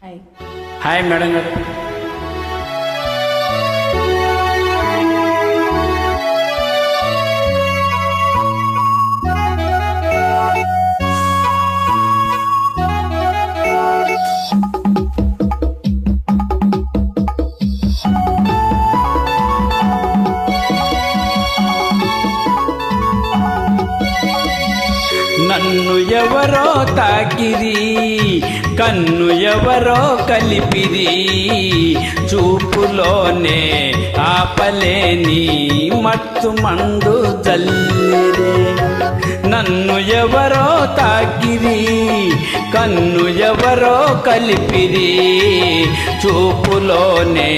Hi madam గారు. నన్ను ఎవరో తాకిరి, కన్ను ఎవరో కలిపిరి, చూపులోనే ఆపలేని మత్తు మందు జల్లిరే. నన్ను ఎవరో తాకిరి, కన్ను ఎవరో కలిపిరి, చూపులోనే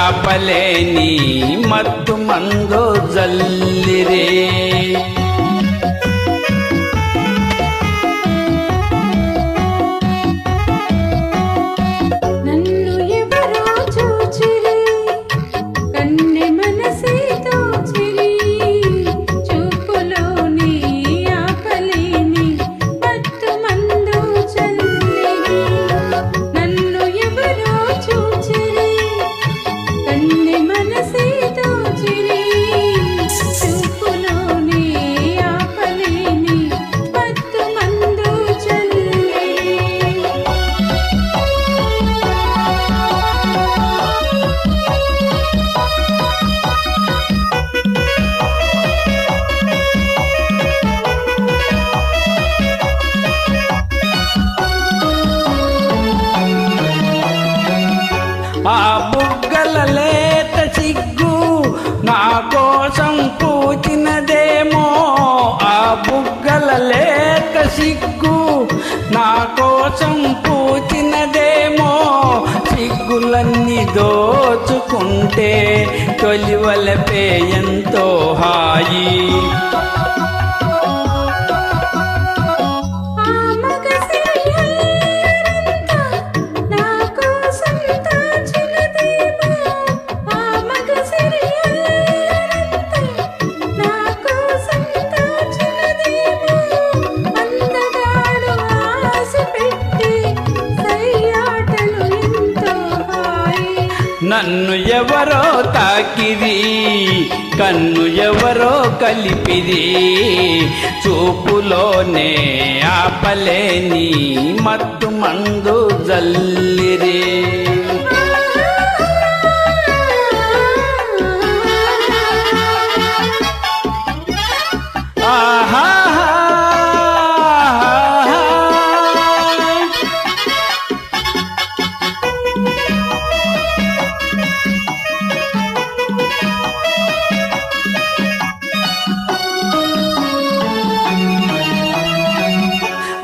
ఆపలేని మత్తు మందు జల్లిరే. ఆ బుగ్గల లేత సిగ్గు నా కోసం పూచినదేమో, ఆ బుగ్గల లేత సిగ్గు నా కోసం పూచినదేమో, సిగ్గులన్నీ దోచుకుంటే తొలివలపే ఎంతో హాయి. నన్ను ఎవరో తాకిరి, కన్ను ఎవరో కలిపిరి, చూపులోనే ఆపలేని మత్తు మందు జల్లిరే.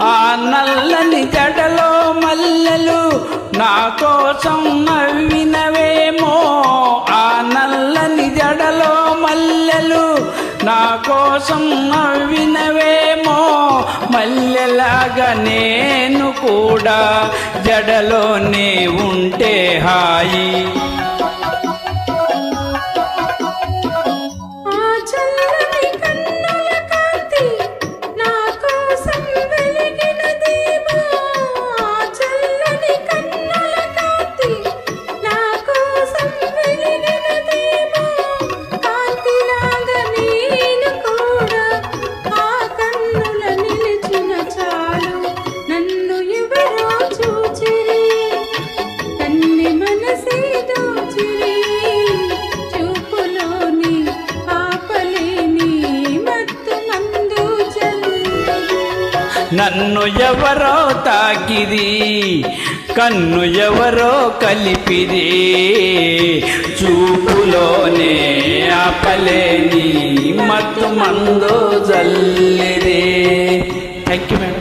ఆ నల్లని జడలో మల్లెలు నా కోసం నవ్వినవేమో, ఆ నల్లని జడలో మల్లెలు నా కోసం నవ్వినవేమో, మల్లెలాగా నేను కూడా జడలోనే ఉంటే హాయి. నన్ను ఎవరో తాకిరి, కన్ను ఎవరో కలిపిరి, చూపులోనే ఆపలేని మత్తు మందు జల్లిరే. Thank you madam.